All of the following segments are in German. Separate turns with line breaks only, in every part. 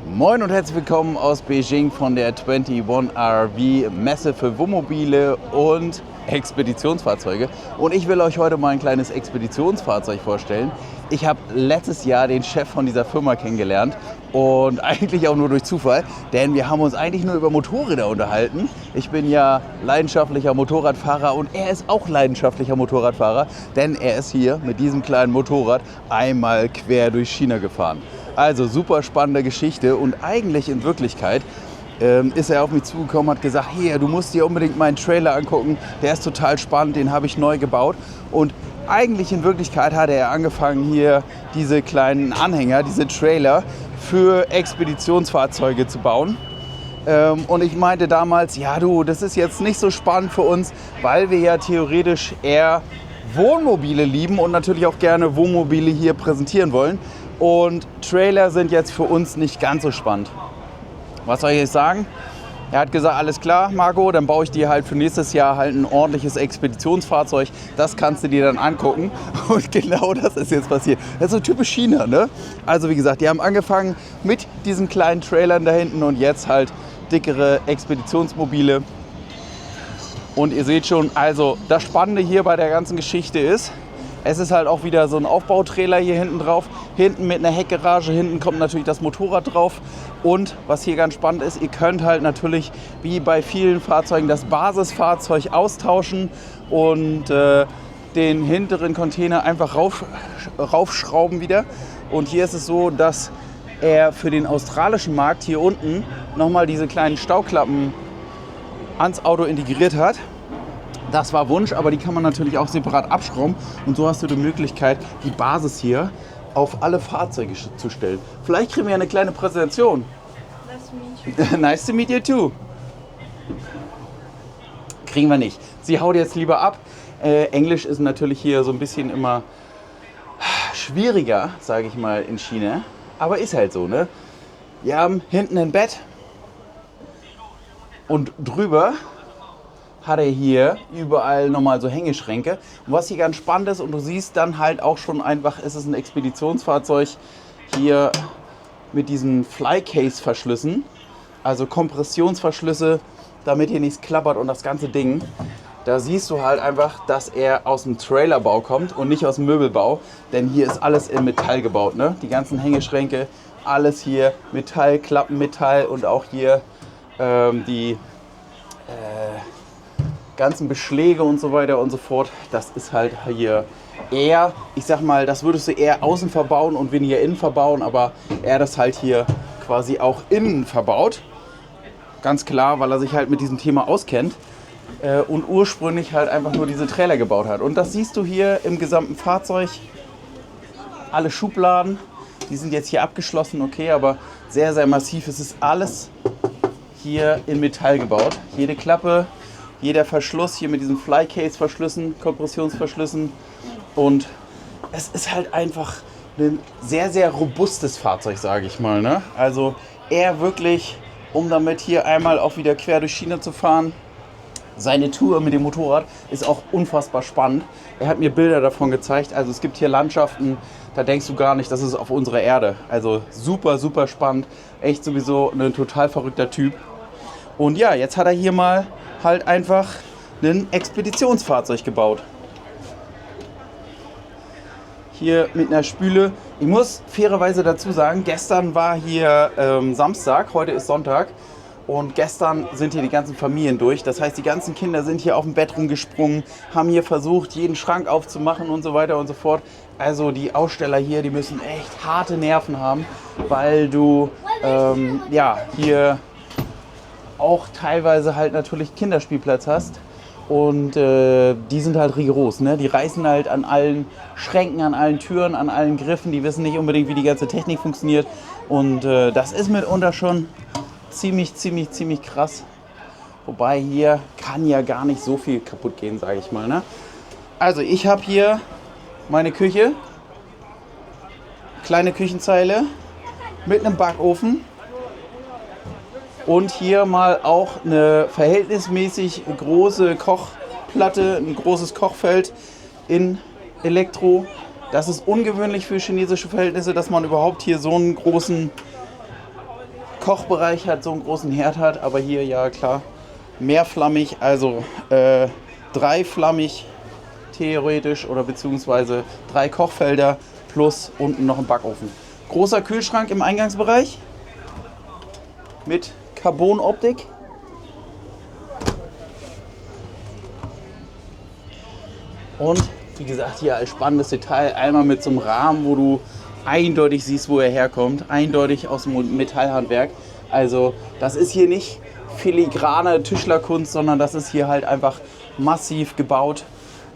Moin und herzlich willkommen aus Beijing von der 21 RV Messe für Wohnmobile und Expeditionsfahrzeuge. Und ich will euch heute mal ein kleines Expeditionsfahrzeug vorstellen. Ich habe letztes Jahr den Chef von dieser Firma kennengelernt und eigentlich auch nur durch Zufall, denn wir haben uns eigentlich nur über Motorräder unterhalten. Ich bin ja leidenschaftlicher Motorradfahrer und er ist auch leidenschaftlicher Motorradfahrer, denn er ist hier mit diesem kleinen Motorrad einmal quer durch China gefahren. Also super spannende Geschichte und eigentlich in Wirklichkeit ist er auf mich zugekommen, hat gesagt, hier, du musst dir unbedingt meinen Trailer angucken, der ist total spannend, den habe ich neu gebaut. Und eigentlich in Wirklichkeit hat er angefangen, hier diese kleinen Anhänger, diese Trailer für Expeditionsfahrzeuge zu bauen. Und ich meinte damals, ja du, das ist jetzt nicht so spannend für uns, weil wir ja theoretisch eher Wohnmobile lieben und natürlich auch gerne Wohnmobile hier präsentieren wollen. Und Trailer sind jetzt für uns nicht ganz so spannend. Was soll ich jetzt sagen? Er hat gesagt, alles klar, Marco, dann baue ich dir halt für nächstes Jahr halt ein ordentliches Expeditionsfahrzeug. Das kannst du dir dann angucken. Und genau das ist jetzt passiert. Das ist so typisch China, ne? Also wie gesagt, die haben angefangen mit diesen kleinen Trailern da hinten und jetzt halt dickere Expeditionsmobile. Und ihr seht schon, also das Spannende hier bei der ganzen Geschichte ist, es ist halt auch wieder so ein Aufbautrailer hier hinten drauf. Hinten mit einer Heckgarage, hinten kommt natürlich das Motorrad drauf. Und was hier ganz spannend ist, ihr könnt halt natürlich wie bei vielen Fahrzeugen das Basisfahrzeug austauschen und den hinteren Container einfach raufschrauben wieder. Und hier ist es so, dass er für den australischen Markt hier unten nochmal diese kleinen Stauklappen ans Auto integriert hat. Das war Wunsch, aber die kann man natürlich auch separat abschrauben. Und so hast du die Möglichkeit, die Basis hier auf alle Fahrzeuge zu stellen. Vielleicht kriegen wir ja eine kleine Präsentation. Nice to meet you too. Kriegen wir nicht. Sie haut jetzt lieber ab. Englisch ist natürlich hier so ein bisschen immer schwieriger, sage ich mal, in China. Aber ist halt so, ne? Wir haben hinten ein Bett und drüber hat er hier überall nochmal so Hängeschränke. Und was hier ganz spannend ist, und du siehst dann halt auch schon einfach, ist es ein Expeditionsfahrzeug hier mit diesen Flycase-Verschlüssen, also Kompressionsverschlüsse, damit hier nichts klappert und das ganze Ding. Da siehst du halt einfach, dass er aus dem Trailerbau kommt und nicht aus dem Möbelbau, denn hier ist alles in Metall gebaut, ne? Die ganzen Hängeschränke, alles hier Metall, Klappenmetall und auch hier die ganzen Beschläge und so weiter und so fort, das ist halt hier eher, ich sag mal, das würdest du eher außen verbauen und weniger innen verbauen, aber er das halt hier quasi auch innen verbaut. Ganz klar, weil er sich halt mit diesem Thema auskennt und ursprünglich halt einfach nur diese Trailer gebaut hat. Und das siehst du hier im gesamten Fahrzeug. Alle Schubladen, die sind jetzt hier abgeschlossen, okay, aber sehr, sehr massiv. Es ist alles hier in Metall gebaut. Jede Klappe, jeder Verschluss hier mit diesen Flycase-Verschlüssen, Kompressionsverschlüssen. Und es ist halt einfach ein sehr, sehr robustes Fahrzeug, sage ich mal, ne? Also eher wirklich, um damit hier einmal auch wieder quer durch China zu fahren. Seine Tour mit dem Motorrad ist auch unfassbar spannend. Er hat mir Bilder davon gezeigt. Also es gibt hier Landschaften, da denkst du gar nicht, das ist auf unserer Erde. Also super, super spannend. Echt sowieso ein total verrückter Typ. Und ja, jetzt hat er hier mal halt einfach ein Expeditionsfahrzeug gebaut. Hier mit einer Spüle. Ich muss fairerweise dazu sagen, gestern war hier Samstag, heute ist Sonntag. Und gestern sind hier die ganzen Familien durch. Das heißt, die ganzen Kinder sind hier auf dem Bett rumgesprungen, haben hier versucht, jeden Schrank aufzumachen und so weiter und so fort. Also die Aussteller hier, die müssen echt harte Nerven haben, weil du ja, hier auch teilweise halt natürlich Kinderspielplatz hast. Und die sind halt rigoros, ne? Die reißen halt an allen Schränken, an allen Türen, an allen Griffen. Die wissen nicht unbedingt, wie die ganze Technik funktioniert. Und das ist mitunter schon ziemlich krass. Wobei hier kann ja gar nicht so viel kaputt gehen, sage ich mal, ne? Also ich habe hier meine Küche, kleine Küchenzeile mit einem Backofen. Und hier mal auch eine verhältnismäßig große Kochplatte, ein großes Kochfeld in Elektro. Das ist ungewöhnlich für chinesische Verhältnisse, dass man überhaupt hier so einen großen Kochbereich hat, so einen großen Herd hat, aber hier ja klar mehrflammig, also dreiflammig theoretisch oder beziehungsweise 3 Kochfelder plus unten noch ein Backofen. Großer Kühlschrank im Eingangsbereich mit Carbon-Optik. Und wie gesagt, hier als spannendes Detail einmal mit so einem Rahmen, wo du eindeutig siehst, wo er herkommt. Eindeutig aus dem Metallhandwerk. Also das ist hier nicht filigrane Tischlerkunst, sondern das ist hier halt einfach massiv gebaut.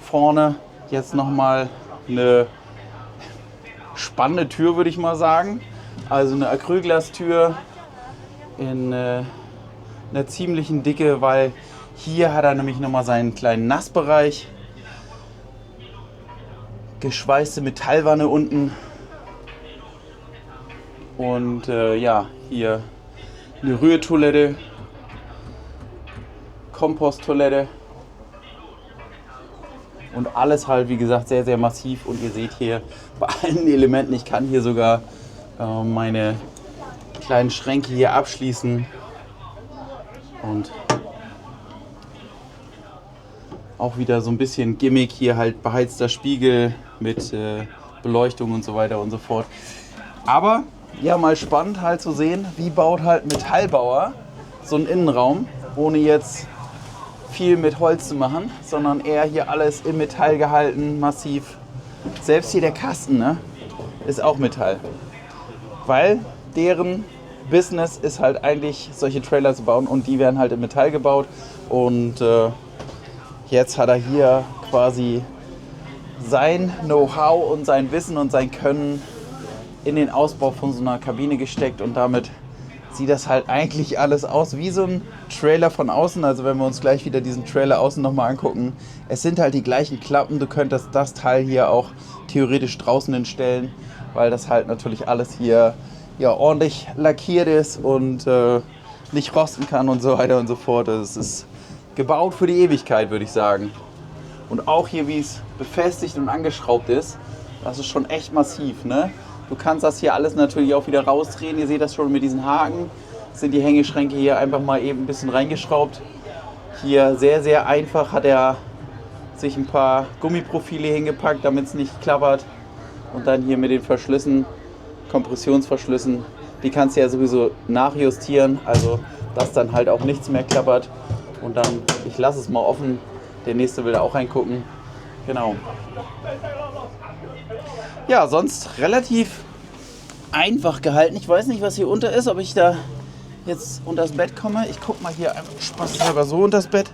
Vorne jetzt nochmal eine spannende Tür, würde ich mal sagen. Also eine Acrylglastür in einer ziemlichen Dicke, weil hier hat er nämlich nochmal seinen kleinen Nassbereich. Geschweißte Metallwanne unten. Und ja, hier eine Rührtoilette, Komposttoilette und alles halt, wie gesagt, sehr, sehr massiv. Und ihr seht hier bei allen Elementen, ich kann hier sogar meine kleinen Schränke hier abschließen und auch wieder so ein bisschen Gimmick, hier halt beheizter Spiegel mit Beleuchtung und so weiter und so fort. Aber ja, mal spannend halt zu sehen, wie baut halt ein Metallbauer so einen Innenraum, ohne jetzt viel mit Holz zu machen, sondern eher hier alles in Metall gehalten, massiv. Selbst hier der Kasten, ne, ist auch Metall. Weil deren Business ist halt eigentlich, solche Trailer zu bauen und die werden halt in Metall gebaut. Und jetzt hat er hier quasi sein Know-how und sein Wissen und sein Können in den Ausbau von so einer Kabine gesteckt und damit sieht das halt eigentlich alles aus wie so ein Trailer von außen. Also wenn wir uns gleich wieder diesen Trailer außen nochmal angucken, es sind halt die gleichen Klappen. Du könntest das Teil hier auch theoretisch draußen hinstellen, weil das halt natürlich alles hier ja ordentlich lackiert ist und nicht rosten kann und so weiter und so fort. Es ist gebaut für die Ewigkeit, würde ich sagen. Und auch hier, wie es befestigt und angeschraubt ist, das ist schon echt massiv, ne? Du kannst das hier alles natürlich auch wieder rausdrehen. Ihr seht das schon mit diesen Haken. Das sind die Hängeschränke hier einfach mal eben ein bisschen reingeschraubt. Hier sehr, sehr einfach hat er sich ein paar Gummiprofile hingepackt, damit es nicht klappert. Und dann hier mit den Verschlüssen, Kompressionsverschlüssen, die kannst du ja sowieso nachjustieren. Also, dass dann halt auch nichts mehr klappert. Und dann, ich lasse es mal offen. Der nächste will da auch reingucken. Genau. Ja, sonst relativ einfach gehalten. Ich weiß nicht, was hier unter ist, ob ich da jetzt unter das Bett komme. Ich guck mal hier einfach spaßhalber so unter das Bett.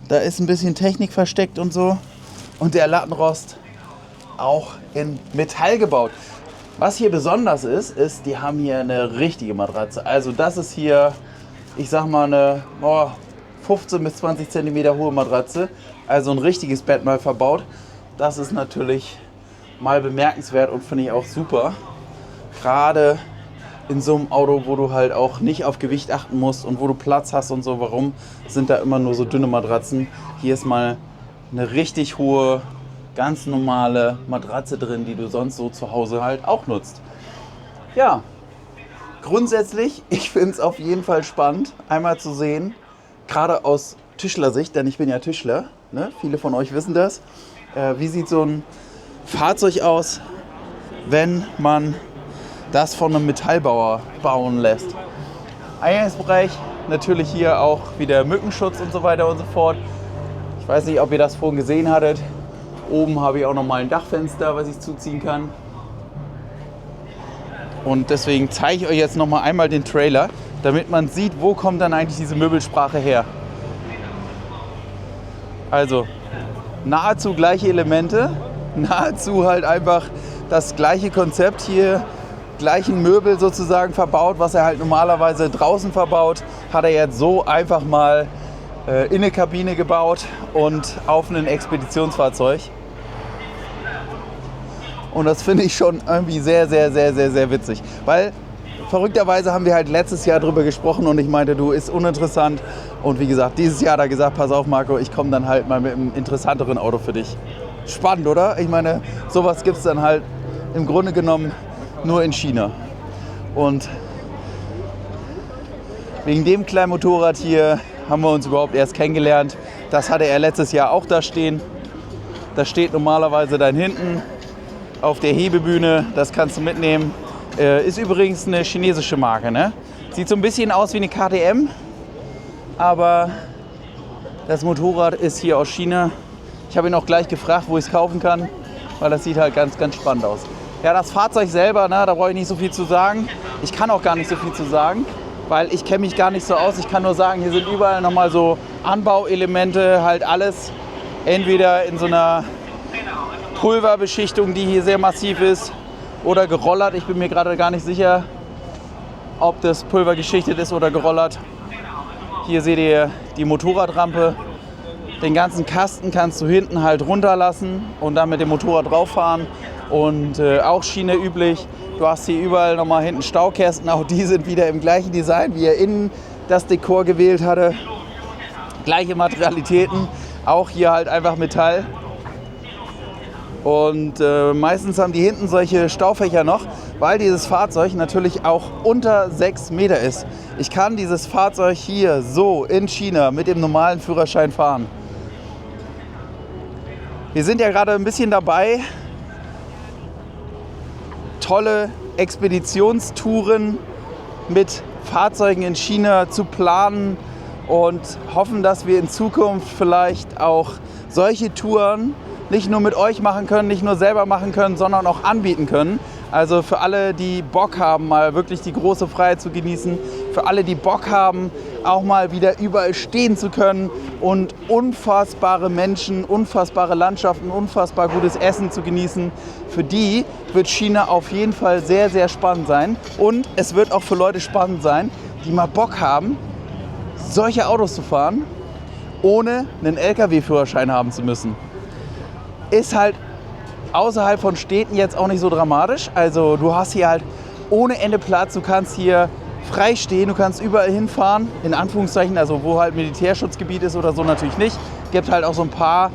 Da ist ein bisschen Technik versteckt und so. Und der Lattenrost auch in Metall gebaut. Was hier besonders ist, die haben hier eine richtige Matratze. Also das ist hier, ich sag mal, eine 15 bis 20 cm hohe Matratze. Also ein richtiges Bett mal verbaut. Das ist natürlich mal bemerkenswert und finde ich auch super. Gerade in so einem Auto, wo du halt auch nicht auf Gewicht achten musst und wo du Platz hast und so. Warum sind da immer nur so dünne Matratzen? Hier ist mal eine richtig hohe, ganz normale Matratze drin, die du sonst so zu Hause halt auch nutzt. Ja, grundsätzlich, ich finde es auf jeden Fall spannend, einmal zu sehen, gerade aus Tischlersicht, denn ich bin ja Tischler, ne? Viele von euch wissen das. Wie sieht so ein Fahrzeug aus, wenn man das von einem Metallbauer bauen lässt? Eingangsbereich, natürlich hier auch wieder Mückenschutz und so weiter und so fort. Ich weiß nicht, ob ihr das vorhin gesehen hattet. Oben habe ich auch noch mal ein Dachfenster, was ich zuziehen kann. Und deswegen zeige ich euch jetzt noch mal einmal den Trailer, damit man sieht, wo kommt dann eigentlich diese Möbelsprache her. Also nahezu gleiche Elemente, nahezu halt einfach das gleiche Konzept hier, gleichen Möbel sozusagen verbaut, was er halt normalerweise draußen verbaut, hat er jetzt so einfach mal in eine Kabine gebaut und auf ein Expeditionsfahrzeug. Und das finde ich schon irgendwie sehr, sehr, sehr, sehr, sehr witzig, weil verrückterweise haben wir halt letztes Jahr drüber gesprochen und ich meinte, du, ist uninteressant. Und wie gesagt, dieses Jahr hat er gesagt, pass auf Marco, ich komme dann halt mal mit einem interessanteren Auto für dich. Spannend, oder? Ich meine, sowas gibt es dann halt im Grunde genommen nur in China. Und wegen dem kleinen Motorrad hier haben wir uns überhaupt erst kennengelernt. Das hatte er letztes Jahr auch da stehen. Das steht normalerweise dann hinten auf der Hebebühne. Das kannst du mitnehmen. Ist übrigens eine chinesische Marke, ne? Sieht so ein bisschen aus wie eine KTM, aber das Motorrad ist hier aus China. Ich habe ihn auch gleich gefragt, wo ich es kaufen kann, weil das sieht halt ganz, ganz spannend aus. Ja, das Fahrzeug selber, ne, da brauche ich nicht so viel zu sagen. Ich kann auch gar nicht so viel zu sagen, weil ich kenne mich gar nicht so aus. Ich kann nur sagen, hier sind überall nochmal so Anbauelemente, halt alles entweder in so einer Pulverbeschichtung, die hier sehr massiv ist, oder gerollert. Ich bin mir gerade gar nicht sicher, ob das Pulver geschichtet ist oder gerollert. Hier seht ihr die Motorradrampe. Den ganzen Kasten kannst du hinten halt runterlassen und dann mit dem Motorrad drauf fahren. Und auch Schiene üblich. Du hast hier überall nochmal hinten Staukästen. Auch die sind wieder im gleichen Design, wie er innen das Dekor gewählt hatte. Gleiche Materialitäten. Auch hier halt einfach Metall. Und meistens haben die hinten solche Staufächer noch, weil dieses Fahrzeug natürlich auch unter 6 Meter ist. Ich kann dieses Fahrzeug hier so in China mit dem normalen Führerschein fahren. Wir sind ja gerade ein bisschen dabei, tolle Expeditionstouren mit Fahrzeugen in China zu planen und hoffen, dass wir in Zukunft vielleicht auch solche Touren nicht nur mit euch machen können, nicht nur selber machen können, sondern auch anbieten können. Also für alle, die Bock haben, mal wirklich die große Freiheit zu genießen, für alle, die Bock haben, auch mal wieder überall stehen zu können und unfassbare Menschen, unfassbare Landschaften, unfassbar gutes Essen zu genießen, für die wird China auf jeden Fall sehr, sehr spannend sein. Und es wird auch für Leute spannend sein, die mal Bock haben, solche Autos zu fahren, ohne einen LKW-Führerschein haben zu müssen. Ist halt außerhalb von Städten jetzt auch nicht so dramatisch. Also du hast hier halt ohne Ende Platz, du kannst hier frei stehen, du kannst überall hinfahren, in Anführungszeichen, also wo halt Militärschutzgebiet ist oder so natürlich nicht. Es gibt halt auch so ein paar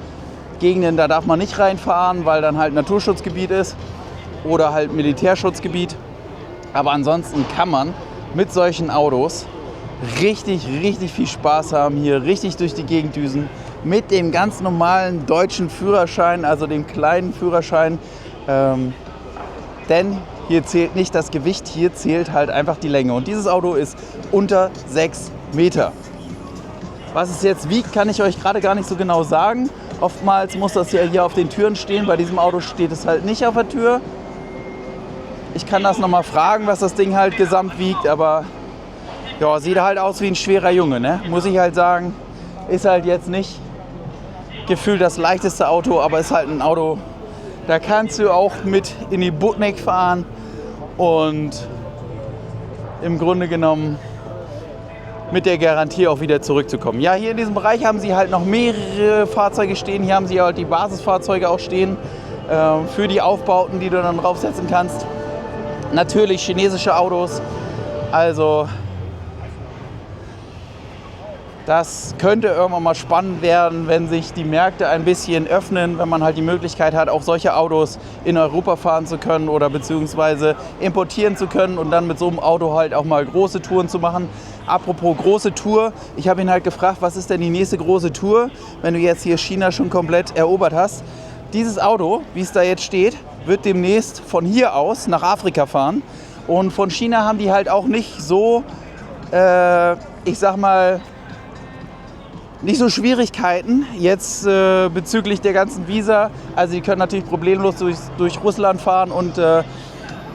Gegenden, da darf man nicht reinfahren, weil dann halt Naturschutzgebiet ist oder halt Militärschutzgebiet. Aber ansonsten kann man mit solchen Autos richtig, richtig viel Spaß haben, hier richtig durch die Gegend düsen. Mit dem ganz normalen deutschen Führerschein, also dem kleinen Führerschein. Denn hier zählt nicht das Gewicht, hier zählt halt einfach die Länge. Und dieses Auto ist unter 6 Meter. Was es jetzt wiegt, kann ich euch gerade gar nicht so genau sagen. Oftmals muss das ja hier auf den Türen stehen. Bei diesem Auto steht es halt nicht auf der Tür. Ich kann das nochmal fragen, was das Ding halt gesamt wiegt. Aber ja, sieht halt aus wie ein schwerer Junge, ne? Muss ich halt sagen. Ist halt jetzt nicht gefühlt das leichteste Auto, aber ist halt ein Auto, da kannst du auch mit in die Butnik fahren und im Grunde genommen mit der Garantie auch wieder zurückzukommen. Ja, hier in diesem Bereich haben sie halt noch mehrere Fahrzeuge stehen. Hier haben sie halt die Basisfahrzeuge auch stehen für die Aufbauten, die du dann draufsetzen kannst. Natürlich chinesische Autos, also das könnte irgendwann mal spannend werden, wenn sich die Märkte ein bisschen öffnen, wenn man halt die Möglichkeit hat, auch solche Autos in Europa fahren zu können oder beziehungsweise importieren zu können und dann mit so einem Auto halt auch mal große Touren zu machen. Apropos große Tour, ich habe ihn halt gefragt, was ist denn die nächste große Tour, wenn du jetzt hier China schon komplett erobert hast. Dieses Auto, wie es da jetzt steht, wird demnächst von hier aus nach Afrika fahren. Und von China haben die halt auch nicht so, ich sag mal, nicht so Schwierigkeiten jetzt bezüglich der ganzen Visa. Also die können natürlich problemlos durch Russland fahren und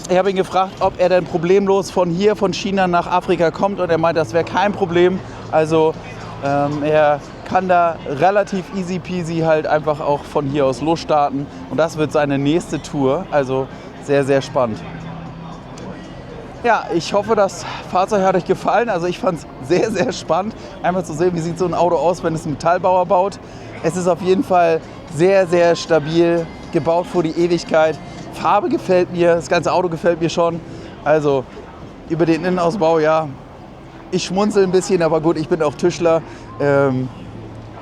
ich habe ihn gefragt, ob er denn problemlos von hier, von China nach Afrika kommt und er meint, das wäre kein Problem. Also er kann da relativ easy peasy halt einfach auch von hier aus losstarten und das wird seine nächste Tour, also sehr, sehr spannend. Ja, ich hoffe, das Fahrzeug hat euch gefallen. Also ich fand es sehr, sehr spannend, einmal zu sehen, wie sieht so ein Auto aus, wenn es ein Metallbauer baut. Es ist auf jeden Fall sehr, sehr stabil, gebaut für die Ewigkeit. Farbe gefällt mir, das ganze Auto gefällt mir schon. Also über den Innenausbau, ja, ich schmunzel ein bisschen, aber gut, ich bin auch Tischler.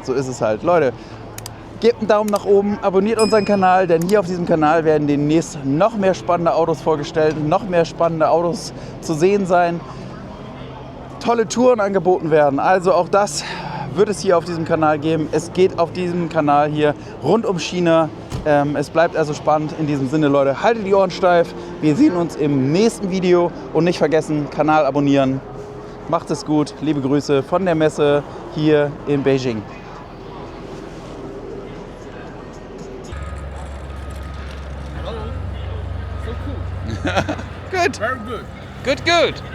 So ist es halt. Leute, Gebt einen Daumen nach oben, abonniert unseren Kanal, denn hier auf diesem Kanal werden demnächst noch mehr spannende Autos vorgestellt, noch mehr spannende Autos zu sehen sein, tolle Touren angeboten werden. Also auch das wird es hier auf diesem Kanal geben. Es geht auf diesem Kanal hier rund um China. Es bleibt also spannend. In diesem Sinne, Leute, haltet die Ohren steif. Wir sehen uns im nächsten Video und nicht vergessen, Kanal abonnieren. Macht es gut. Liebe Grüße von der Messe hier in Beijing.
Hello. So cool.
Good.
Very good.
Good, good.